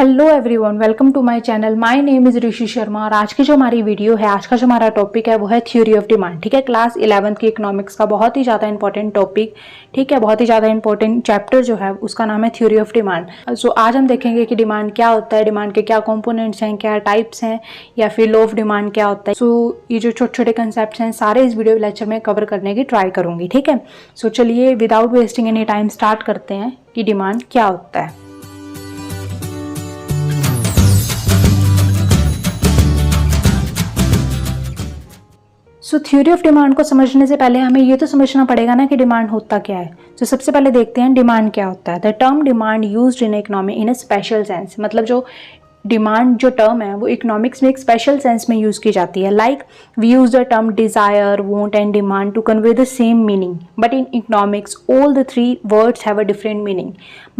Hello everyone, welcome to my channel. My name is Rishi Sharma और आज की जो हमारी वीडियो है, आज का जो हमारा टॉपिक है वो है थ्योरी ऑफ डिमांड। ठीक है, क्लास 11th की इकोनॉमिक्स का बहुत ही ज़्यादा इंपॉर्टेंट टॉपिक, ठीक है, बहुत ही ज़्यादा इंपॉर्टेंट चैप्टर जो है उसका नाम है थ्योरी ऑफ डिमांड। सो आज हम देखेंगे कि डिमांड क्या होता है, डिमांड के क्या कॉम्पोनेंट्स हैं, क्या टाइप्स हैं, या फिर लॉ ऑफ डिमांड क्या होता है। सो ये जो छोटे छोटे कंसेप्ट हैं सारे इस वीडियो लेक्चर में कवर करने की ट्राई करूँगी। ठीक है, सो चलिए without wasting any time start करते हैं कि डिमांड क्या होता है। सो थ्योरी ऑफ डिमांड को समझने से पहले हमें ये तो समझना पड़ेगा ना कि डिमांड होता क्या है। तो सबसे पहले देखते हैं डिमांड क्या होता है। The term demand used in economy in a special sense, मतलब जो डिमांड जो टर्म है वो इकोनॉमिक्स में एक स्पेशल सेंस में यूज़ की जाती है। Like we use the term desire, want and demand to convey the same meaning, but in economics all the three words have a different meaning.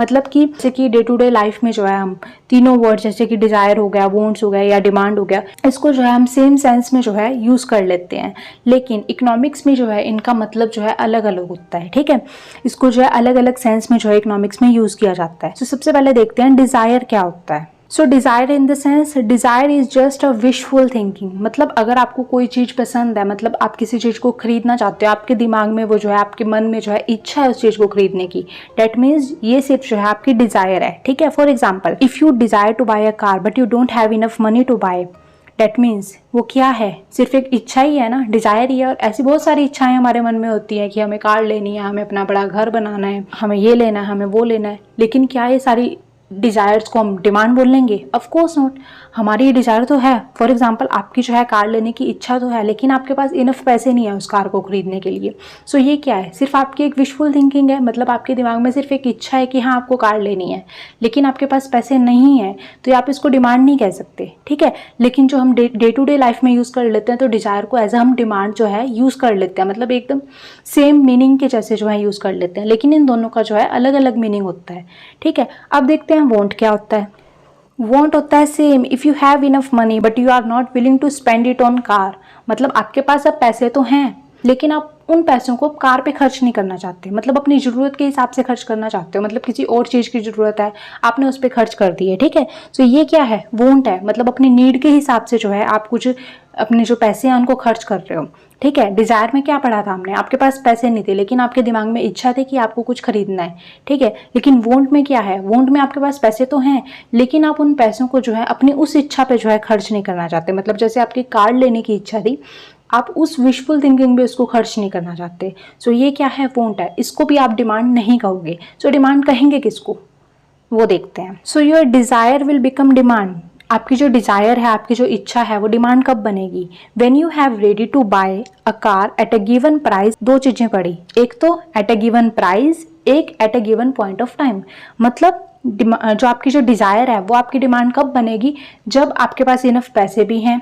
मतलब कि जैसे कि डे टू डे लाइफ में जो है हम तीनों वर्ड्स जैसे कि डिज़ायर हो गया, वांट्स हो गया या डिमांड हो गया, इसको जो है हम सेम सेंस में जो है यूज़ कर लेते हैं, लेकिन इकोनॉमिक्स में जो है इनका मतलब जो है अलग अलग होता है। ठीक है, इसको जो है अलग अलग सेंस में जो है इकोनॉमिक्स में यूज़ किया जाता है। तो सबसे पहले देखते हैं डिज़ायर क्या होता है। So desire in the sense, desire is just a wishful thinking. मतलब अगर आपको कोई चीज़ पसंद है, मतलब आप किसी चीज़ को खरीदना चाहते हो, आपके दिमाग में वो जो है, आपके मन में जो है इच्छा है उस चीज़ को खरीदने की, डेट मीन्स ये सिर्फ जो है आपकी डिज़ायर है। ठीक है, for example if you desire to buy a car but you don't have enough money to buy, that means वो क्या है, सिर्फ एक इच्छा ही है ना, डिज़ायर ही है। और ऐसी बहुत सारी इच्छाएं हमारे मन में होती हैं कि हमें कार लेनी है, हमें अपना बड़ा घर बनाना है, हमें ये लेना है, हमें वो लेना है, लेकिन क्या ये सारी डिज़ायर्स को हम डिमांड बोल लेंगे? Of course not. हमारी ये डिज़ायर तो है। फॉर एग्जांपल आपकी जो है कार लेने की इच्छा तो है, लेकिन आपके पास इनफ पैसे नहीं है उस कार को खरीदने के लिए। सो ये क्या है, सिर्फ आपकी एक विशफुल थिंकिंग है। मतलब आपके दिमाग में सिर्फ एक इच्छा है कि हाँ आपको कार लेनी है, लेकिन आपके पास पैसे नहीं है, तो आप इसको डिमांड नहीं कह सकते। ठीक है, लेकिन जो हम डे टू डे लाइफ में यूज़ कर लेते हैं, तो डिज़ायर को एज हम डिमांड जो है यूज़ कर लेते हैं, मतलब एकदम सेम मीनिंग के जैसे जो है यूज़ कर लेते हैं, लेकिन इन दोनों का जो है अलग अलग मीनिंग होता है। ठीक है, अब देखते हैं वांट क्या होता है। वांट होता है same, if you have enough money but you are not willing to spend it on car. मतलब आपके पास अब पैसे तो हैं, लेकिन आप उन पैसों को कार पे खर्च नहीं करना चाहते, मतलब अपनी ज़रूरत के हिसाब से खर्च करना चाहते हो। मतलब किसी और चीज़ की ज़रूरत है, आपने उस पर खर्च कर दी है। ठीक है, तो ये क्या है, वांट है। मतलब अपनी नीड के हिसाब से जो है आप कुछ अपने जो पैसे हैं उनको खर्च कर रहे हो। ठीक है, डिज़ायर में क्या पढ़ा था हमने, आपके पास पैसे नहीं थे, लेकिन आपके दिमाग में इच्छा थी कि आपको कुछ खरीदना है। ठीक है, लेकिन वांट में क्या है, वांट में आपके पास पैसे तो हैं, लेकिन आप उन पैसों को जो है अपनी उस इच्छा पे जो है खर्च नहीं करना चाहते। मतलब जैसे आपकी कार लेने की इच्छा थी, आप उस विशफुल थिंकिंग पे उसको खर्च नहीं करना चाहते। सो ये क्या है, वांट है। इसको भी आप डिमांड नहीं कहोगे। सो डिमांड कहेंगे किसको, वो देखते हैं। So your desire will become demand. आपकी जो डिज़ायर है, आपकी जो इच्छा है, वो डिमांड कब बनेगी, when you have ready to buy a car at a given price. दो चीज़ें पढ़ी, एक तो एट अ गिवन प्राइस, एक at a given point of time. मतलब जो आपकी जो डिज़ायर है वो आपकी डिमांड कब बनेगी, जब आपके पास इनफ पैसे भी हैं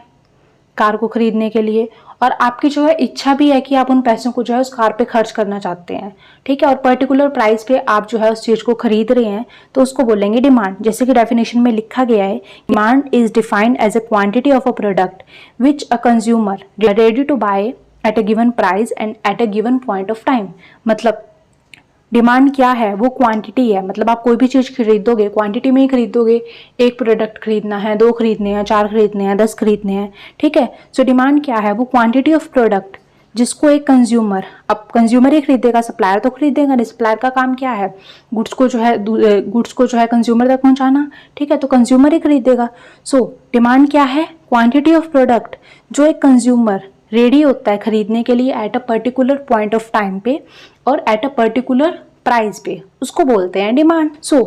कार को खरीदने के लिए, और आपकी जो है इच्छा भी है कि आप उन पैसों को जो है उस कार पे खर्च करना चाहते हैं। ठीक है, और पर्टिकुलर प्राइस पे आप जो है उस चीज़ को खरीद रहे हैं, तो उसको बोलेंगे डिमांड। जैसे कि डेफिनेशन में लिखा गया है, demand is defined as a quantity of a product which a consumer ready to buy at a given price and at a given point of time. मतलब डिमांड क्या है, वो क्वांटिटी है। मतलब आप कोई भी चीज़ खरीदोगे, क्वांटिटी में ही खरीदोगे। एक प्रोडक्ट खरीदना है, 2 खरीदने हैं, 4 खरीदने हैं, 10 खरीदने हैं। ठीक है, सो डिमांड क्या है, वो क्वांटिटी ऑफ प्रोडक्ट जिसको एक कंज्यूमर, अब कंज्यूमर ही खरीदेगा, सप्लायर तो खरीदेगा नहीं। सप्लायर का काम क्या है, गुड्स को जो है कंज्यूमर तक पहुंचाना। ठीक है, तो कंज्यूमर ही खरीदेगा। सो डिमांड क्या है, क्वांटिटी ऑफ प्रोडक्ट जो एक कंज्यूमर रेडी होता है खरीदने के लिए at a particular point of time पे और एट अ पर्टिकुलर प्राइस पे, उसको बोलते हैं डिमांड। सो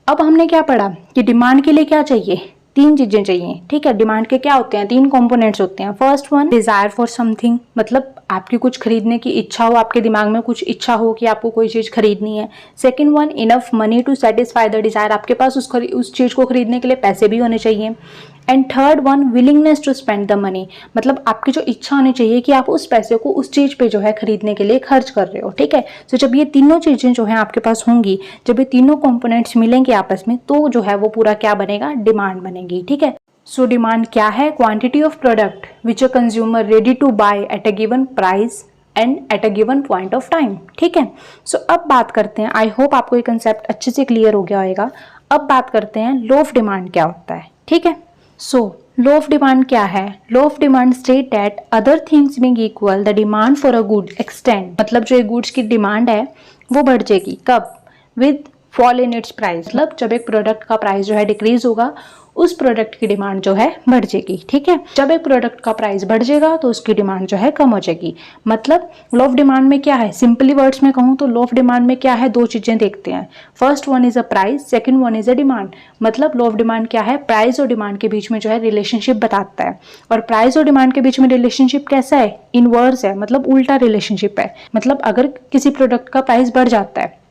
अब हमने क्या पढ़ा कि डिमांड के लिए क्या चाहिए, 3 चीजें चाहिए। ठीक है, डिमांड के क्या होते हैं, 3 कंपोनेंट्स होते हैं। First one, desire for something, मतलब आपकी कुछ खरीदने की इच्छा हो, आपके दिमाग में कुछ इच्छा हो कि आपको कोई चीज खरीदनी है। Second one, enough money to satisfy the desire, आपके पास उस चीज को खरीदने के लिए पैसे भी होने चाहिए। And third one, willingness to spend the money, मतलब आपकी जो इच्छा होनी चाहिए कि आप उस पैसे को उस चीज पे जो है खरीदने के लिए खर्च कर रहे हो। ठीक है, तो जब ये तीनों चीजें जो है आपके पास होंगी, जब ये तीनों कंपोनेंट्स मिलेंगे आपस में, तो जो है वो पूरा क्या बनेगा, डिमांड बनेगी। ठीक है, सो डिमांड क्या है, quantity of product which a consumer ready to buy at a given price and at a given point of time. ठीक है, सो अब बात करते हैं, आई होप आपको ये कंसेप्ट अच्छे से क्लियर हो गया होगा। अब बात करते हैं लो ऑफ डिमांड क्या होता है, ठीक है। सो लो ऑफ डिमांड क्या है? Law of demand state that other things being equal the demand for a good extend, मतलब जो एक गुड्स की डिमांड है वो बढ़ जाएगी। कब? With fall in its price, मतलब जब एक प्रोडक्ट का प्राइस जो है डिक्रीज होगा उस प्रोडक्ट की डिमांड जो है बढ़ जाएगी, ठीक है। जब एक प्रोडक्ट का प्राइस बढ़ जाएगा तो उसकी डिमांड जो है कम हो जाएगी। मतलब लॉ ऑफ डिमांड में क्या है, सिंपली वर्ड्स में कहूँ तो लॉ ऑफ डिमांड में क्या है, दो चीजें देखते हैं। First one is a price, second one is a demand. मतलब लॉ ऑफ डिमांड क्या है, प्राइस और डिमांड के बीच में जो है रिलेशनशिप बताता है। और प्राइस और डिमांड के बीच में रिलेशनशिप कैसा है, इनवर्स है, मतलब उल्टा रिलेशनशिप है। मतलब अगर किसी प्रोडक्ट का प्राइस बढ़ जाता है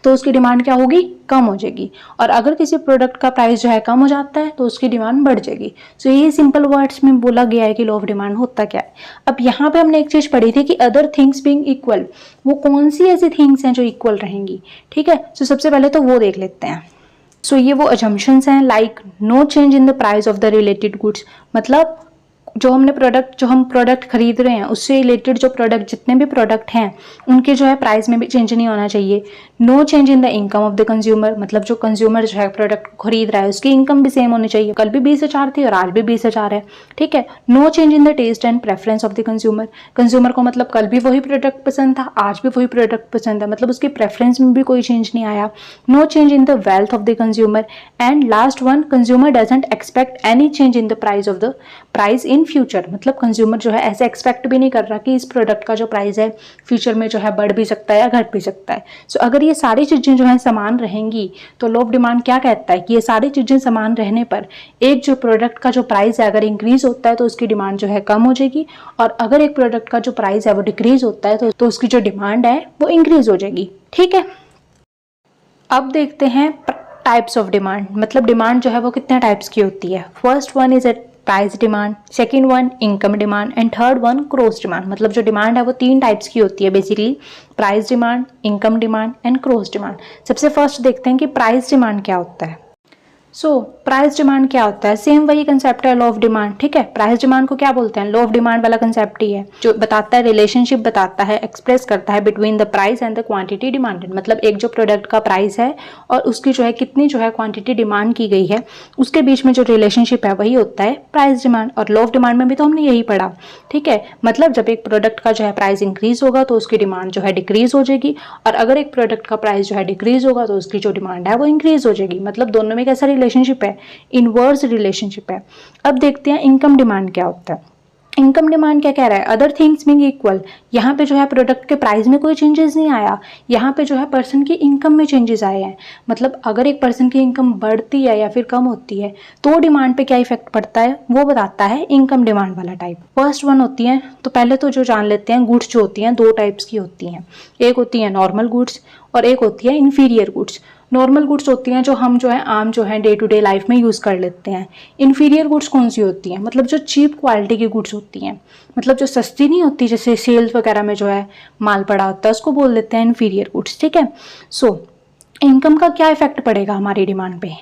तो उसकी डिमांड क्या होगी, कम हो जाएगी। और अगर किसी प्रोडक्ट का प्राइस जो है कम हो जाता है तो उसकी डिमांड बढ़ जाएगी। सो ये सिंपल वर्ड्स में बोला गया है कि लॉ ऑफ डिमांड होता क्या है। अब यहाँ पे हमने एक चीज पढ़ी थी कि अदर थिंग्स बीइंग इक्वल, वो कौन सी ऐसी थिंग्स हैं जो इक्वल रहेंगी, ठीक है। सो सबसे पहले तो वो देख लेते हैं। सो ये वो अजम्पशंस हैं, like no change in the price of the related goods, मतलब जो हम प्रोडक्ट खरीद रहे हैं उससे रिलेटेड जो प्रोडक्ट, जितने भी प्रोडक्ट हैं उनके जो है प्राइस में भी चेंज नहीं होना चाहिए। No change in the income of the consumer, मतलब जो कंज्यूमर जो है प्रोडक्ट को खरीद रहा है उसकी इनकम भी सेम होनी चाहिए। कल भी 20,000 थी और आज भी 20,000 है, ठीक है। No change in the taste and preference of the consumer को मतलब कल भी वही प्रोडक्ट पसंद था, आज भी वही प्रोडक्ट पसंद है, मतलब उसकी प्रेफरेंस में भी कोई चेंज नहीं आया। No change in the wealth of the consumer. And last one, consumer doesn't expect any change in the price in future, मतलब कंज्यूमर जो है ऐसे एक्सपेक्ट भी नहीं कर रहा कि इस प्रोडक्ट का जो प्राइस है फ्यूचर में जो है बढ़ भी सकता है या घट भी सकता है। सो अगर ये सारी चीजें जो है समान रहेंगी तो लॉ ऑफ डिमांड क्या कहता है कि ये सारी चीजें समान रहने पर एक जो प्रोडक्ट का जो प्राइस है अगर इंक्रीज होता है तो उसकी डिमांड जो है कम हो जाएगी, और अगर एक प्रोडक्ट का जो प्राइस है वो डिक्रीज होता है तो उसकी जो डिमांड है वो इंक्रीज हो जाएगी, ठीक है। अब देखते हैं टाइप्स ऑफ डिमांड, मतलब डिमांड जो है वो कितने टाइप्स की होती है। First one is price demand, second one income demand and third one cross demand. मतलब जो डिमांड है वो 3 टाइप्स की होती है basically, price demand, income demand and cross demand. सबसे फर्स्ट देखते हैं कि प्राइस डिमांड क्या होता है। सो प्राइस डिमांड क्या होता है, सेम वही कंसेप्ट है लॉ ऑफ डिमांड, ठीक है। प्राइस डिमांड को क्या बोलते हैं, लॉ ऑफ डिमांड वाला कंसेप्ट ही है, जो बताता है रिलेशनशिप बताता है, एक्सप्रेस करता है between the price and the quantity demanded. मतलब एक जो प्रोडक्ट का प्राइस है और उसकी जो है कितनी जो है क्वांटिटी डिमांड की गई है उसके बीच में जो रिलेशनशिप है वही होता है प्राइस डिमांड। और लॉ ऑफ डिमांड में भी तो हमने यही पढ़ा, ठीक है। मतलब जब एक प्रोडक्ट का जो है प्राइस इंक्रीज होगा तो उसकी डिमांड जो है डिक्रीज हो जाएगी, और अगर एक प्रोडक्ट का प्राइस जो है डिक्रीज होगा तो उसकी जो डिमांड है वो इंक्रीज हो जाएगी। मतलब दोनों में कैसा रिलेशनशिप है, इनवर्स रिलेशनशिप है। अब देखते हैं इनकम डिमांड क्या होता है। इनकम डिमांड क्या कह रहा है, अदर थिंग्स बीइंग इक्वल, यहाँ पे जो है प्रोडक्ट के प्राइस में कोई चेंजेस नहीं आया, यहाँ पे जो है पर्सन की इनकम में चेंजेस आए हैं। मतलब अगर एक पर्सन की इनकम बढ़ती है या फिर कम होती है तो डिमांड पे क्या इफेक्ट पड़ता है वो बताता है इनकम डिमांड वाला टाइप। फर्स्ट वन होती है, तो पहले तो जो जान लेते हैं, गुड्स जो होती हैं 2 टाइप्स की होती हैं, एक होती है नॉर्मल गुड्स और एक होती है इन्फीरियर गुड्स। नॉर्मल गुड्स होती हैं जो हम जो है आम जो है डे टू डे लाइफ में यूज़ कर लेते हैं। इन्फीरियर गुड्स कौन सी होती हैं, मतलब जो चीप क्वालिटी की गुड्स होती हैं, मतलब जो सस्ती नहीं होती, जैसे सेल्स वगैरह में जो है माल पड़ा होता है उसको बोल देते हैं इन्फीरियर गुड्स, ठीक है। सो इनकम का क्या इफेक्ट पड़ेगा हमारी डिमांड पे।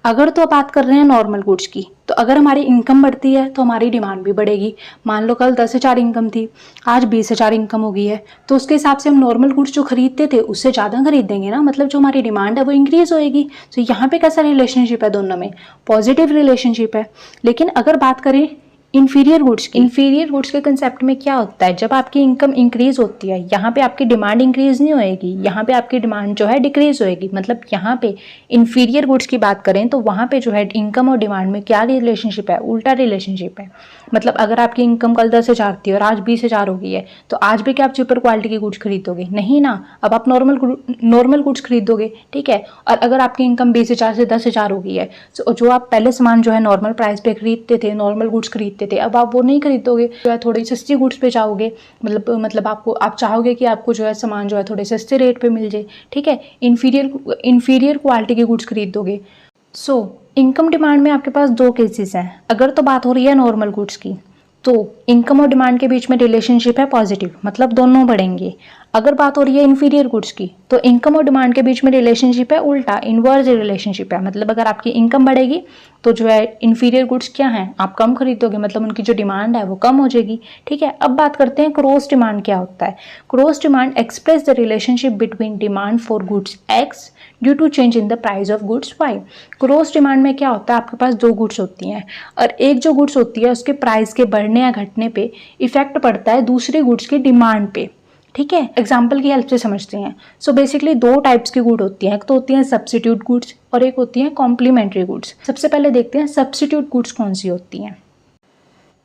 अगर तो बात कर रहे हैं नॉर्मल गुड्स की, तो अगर हमारी इनकम बढ़ती है तो हमारी डिमांड भी बढ़ेगी। मान लो कल 10,000 इनकम थी, आज 20,000 इनकम हो गई है, तो उसके हिसाब से हम नॉर्मल गुड्स जो खरीदते थे उससे ज़्यादा खरीदेंगे ना, मतलब जो हमारी डिमांड है वो इंक्रीज होएगी। तो यहाँ पे कैसा रिलेशनशिप है, दोनों में पॉजिटिव रिलेशनशिप है। लेकिन अगर बात करें इन्फीरियर गुड्स के कंसेप्ट में क्या होता है, जब आपकी इनकम इंक्रीज होती है यहाँ पे आपकी डिमांड इंक्रीज नहीं होएगी, यहाँ पे आपकी डिमांड जो है डिक्रीज होएगी। मतलब यहाँ पे इन्फीरियर गुड्स की बात करें तो वहाँ पे जो है इनकम और डिमांड में क्या रिलेशनशिप है, उल्टा रिलेशनशिप है। मतलब अगर आपकी इनकम कल 10,000 थी और आज 20,000 हो गई है तो आज भी क्या आप चीपर क्वालिटी की गुड्स खरीदोगे, नहीं ना, अब आप नॉर्मल गुड्स खरीदोगे, ठीक है। और अगर आपकी इनकम 20,000 से 10,000 हो गई है तो जो आप पहले सामान जो है नॉर्मल प्राइस पे खरीदते थे, नॉर्मल गुड्स खरीदते थे, अब आप वो नहीं खरीदोगे, जो है थोड़ी सस्ती गुड्स पे जाओगे। मतलब आप चाहोगे कि आपको जो है सामान जो है थोड़े सस्ते रेट पे मिल जाए, ठीक है। इन्फीरियर क्वालिटी के गुड्स खरीदोगे। सो इनकम डिमांड में आपके पास 2 केसेस हैं। अगर तो बात हो रही है नॉर्मल गुड्स की तो इनकम और डिमांड के बीच में रिलेशनशिप है पॉजिटिव, मतलब दोनों बढ़ेंगे। अगर बात हो रही है इन्फीरियर गुड्स की, तो इनकम और डिमांड के बीच में रिलेशनशिप है उल्टा, इनवर्स रिलेशनशिप है। मतलब अगर आपकी इनकम बढ़ेगी तो जो है इन्फीरियर गुड्स क्या हैं, आप कम खरीदोगे, मतलब उनकी जो डिमांड है वो कम हो जाएगी। ठीक है, अब बात करते हैं क्रॉस डिमांड क्या होता है। Cross demand express the relationship between demand for goods X due to change in the price of goods Y. Cross demand में क्या होता है, आपके पास दो गुड्स होती हैं और एक जो गुड्स होती है उसके प्राइस के बढ़ने या घटने पे इफेक्ट पड़ता है दूसरे गुड्स की डिमांड पे। ठीक है, एग्जाम्पल की हेल्प से समझते हैं। सो बेसिकली दो टाइप्स की गुड होती हैं, एक तो होती हैं सब्स्टिट्यूट गुड्स और एक होती हैं कॉम्प्लीमेंट्री गुड्स। सबसे पहले देखते हैं सब्स्टिट्यूट गुड्स कौन सी होती हैं।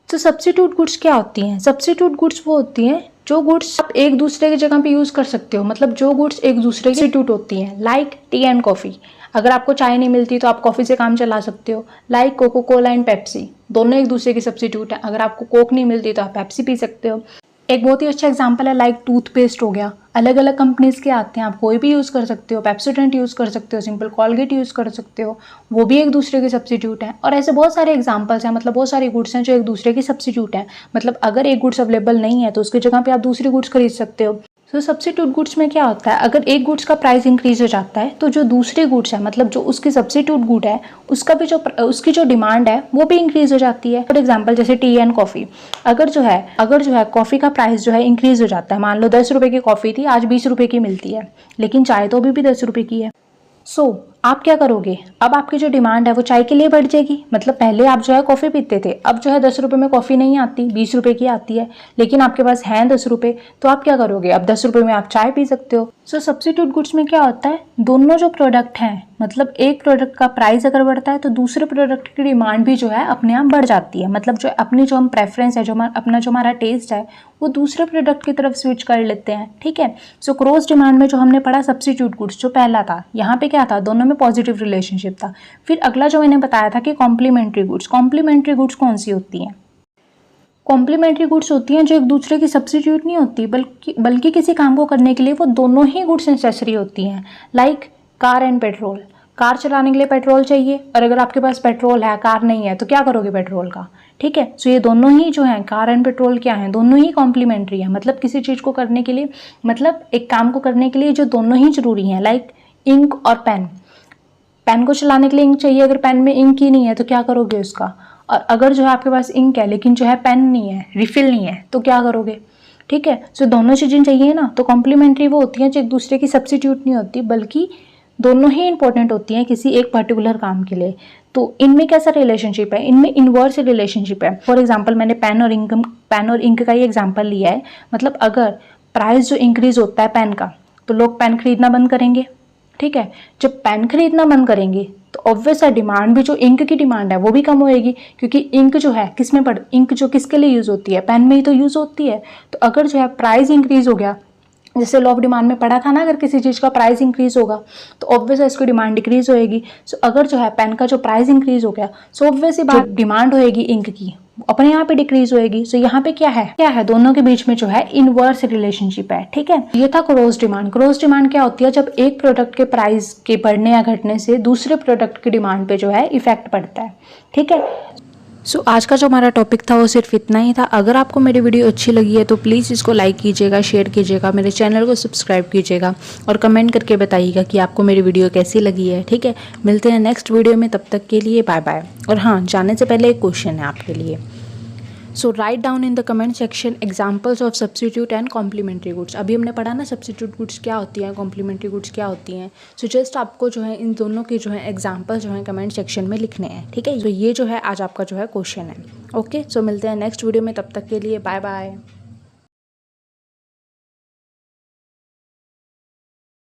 तो सब्स्टिट्यूट गुड्स क्या होती हैं? सब्स्टिट्यूट गुड्स वो होती हैं जो गुड्स आप एक दूसरे की जगह पे यूज कर सकते हो, मतलब जो गुड्स एक दूसरे की सब्स्टिट्यूट होती हैं, लाइक टी एंड कॉफी। अगर आपको चाय नहीं मिलती तो आप कॉफी से काम चला सकते हो। Like Coca Cola and Pepsi, दोनों एक दूसरे की सब्स्टिट्यूट है। अगर आपको कोक नहीं मिलती तो आप पेप्सी पी सकते हो। एक बहुत ही अच्छा एग्जांपल है लाइक टूथपेस्ट हो गया, अलग अलग कंपनीज के आते हैं, आप कोई भी यूज़ कर सकते हो। पेप्सोडेंट यूज़ कर सकते हो, सिंपल कॉलगेट यूज़ कर सकते हो, वो भी एक दूसरे के सब्स्टिट्यूट हैं। और ऐसे बहुत सारे एग्जांपल्स हैं, मतलब बहुत सारी गुड्स हैं जो एक दूसरे की सब्स्टिट्यूट हैं। मतलब अगर एक गुड्स अवेलेबल नहीं है तो उसकी जगह पे आप दूसरी गुड्स खरीद सकते हो। तो सब्स्टिट्यूट गुड्स में क्या होता है, अगर एक गुड्स का प्राइस इंक्रीज हो जाता है तो जो दूसरे गुड्स है, मतलब जो उसकी सब्स्टिट्यूट गुड है, उसकी जो डिमांड है वो भी इंक्रीज हो जाती है। फॉर एग्जांपल जैसे टी एंड कॉफी, अगर जो है कॉफी का प्राइस जो है इंक्रीज हो जाता है, मान लो 10 रुपए की कॉफी थी, आज 20 रुपए की मिलती है, लेकिन चाय तो अभी भी 10 रुपए की है। सो आप क्या करोगे, अब आपकी जो डिमांड है वो चाय के लिए बढ़ जाएगी। मतलब पहले आप जो है कॉफ़ी पीते थे, अब जो है 10 रुपये में कॉफ़ी नहीं आती, 20 रुपये की आती है, लेकिन आपके पास हैं 10 रुपये, तो आप क्या करोगे, अब 10 रुपये में आप चाय पी सकते हो। सो सब्स्टिट्यूट गुड्स में क्या होता है, दोनों जो प्रोडक्ट हैं, मतलब एक प्रोडक्ट का प्राइस अगर बढ़ता है तो दूसरे प्रोडक्ट की डिमांड भी जो है अपने आप बढ़ जाती है। मतलब जो हम प्रेफरेंस है, जो हमारा टेस्ट है, वो दूसरे प्रोडक्ट की तरफ स्विच कर लेते हैं। ठीक है, सो क्रॉस डिमांड में जो हमने पढ़ा सब्स्टिट्यूट गुड्स जो पहला था, यहाँ पे क्या था, दोनों में पॉजिटिव रिलेशनशिप था। फिर अगला जो मैंने बताया था कि कॉम्प्लीमेंट्री गुड्स कौन सी होती हैं? कॉम्प्लीमेंट्री गुड्स होती हैं जो एक दूसरे की सब्स्टिट्यूट नहीं होती, बल्कि किसी काम को करने के लिए वो दोनों ही गुड्स नेसेसरी होती हैं। Like car and petrol, car चलाने के लिए पेट्रोल चाहिए, और अगर आपके पास पेट्रोल है, कार नहीं है, तो क्या करोगे पेट्रोल का। ठीक है, सो ये दोनों ही जो हैं, कार एंड पेट्रोल क्या हैं, दोनों ही कॉम्प्लीमेंट्री हैं। मतलब किसी चीज़ को करने के लिए, मतलब एक काम को करने के लिए जो दोनों ही जरूरी हैं। लाइक इंक और पेन को चलाने के लिए इंक चाहिए, अगर पेन में इंक ही नहीं है तो क्या करोगे उसका। और अगर जो है आपके पास इंक है लेकिन जो है पेन नहीं है, रिफिल नहीं है, तो क्या करोगे। ठीक है, सो दोनों चीज़ें चाहिए ना। तो कॉम्प्लीमेंट्री वो होती हैं जो एक दूसरे की सब्स्टिट्यूट नहीं होती, बल्कि दोनों ही इंपॉर्टेंट होती हैं किसी एक पर्टिकुलर काम के लिए। तो इनमें कैसा रिलेशनशिप है, इनमें इनवर्स रिलेशनशिप है। फॉर एग्जाम्पल मैंने पेन और इंक का ही एग्जाम्पल लिया है। मतलब अगर प्राइस जो इंक्रीज होता है पेन का, तो लोग पेन खरीदना बंद करेंगे। ठीक है, जब पेन खरीदना बंद करेंगे तो ऑब्वियस है डिमांड भी, जो इंक की डिमांड है वो भी कम होएगी, क्योंकि इंक जो है इंक जो किसके लिए यूज़ होती है, पेन में ही तो यूज़ होती है। तो अगर जो है प्राइस इंक्रीज हो गया, जैसे लॉ ऑफ डिमांड में पढ़ा था ना, अगर किसी चीज़ का प्राइस इंक्रीज होगा तो ऑब्वियस है इसकी डिमांड डिक्रीज होएगी। सो अगर जो है पेन का जो प्राइस इंक्रीज हो गया, सो ऑब्वियस ही बात डिमांड होएगी इंक की, अपने यहाँ पे डिक्रीज होएगी। सो यहाँ पे क्या है दोनों के बीच में जो है इनवर्स रिलेशनशिप है। ठीक है, ये था क्रॉस डिमांड। क्रॉस डिमांड क्या होती है, जब एक प्रोडक्ट के प्राइस के बढ़ने या घटने से दूसरे प्रोडक्ट की डिमांड पे जो है इफेक्ट पड़ता है। ठीक है, सो आज का जो हमारा टॉपिक था वो सिर्फ इतना ही था। अगर आपको मेरी वीडियो अच्छी लगी है तो प्लीज़ इसको लाइक कीजिएगा, शेयर कीजिएगा, मेरे चैनल को सब्सक्राइब कीजिएगा और कमेंट करके बताइएगा कि आपको मेरी वीडियो कैसी लगी है। ठीक है, मिलते हैं नेक्स्ट वीडियो में, तब तक के लिए बाय बाय। और हाँ, जाने से पहले एक क्वेश्चन है आपके लिए। So write down in the comment section examples of substitute and complementary goods. अभी हमने पढ़ा ना सब्स्टिट्यूट गुड्स क्या होती हैं, कॉम्प्लीमेंट्री गुड्स क्या होती हैं। सो जस्ट आपको जो है इन दोनों के जो है एग्जाम्पल जो है कमेंट सेक्शन में लिखने हैं। ठीक है, तो ये जो है आज आपका जो है क्वेश्चन है। ओके, सो मिलते हैं नेक्स्ट वीडियो में, तब तक के लिए बाय बाय।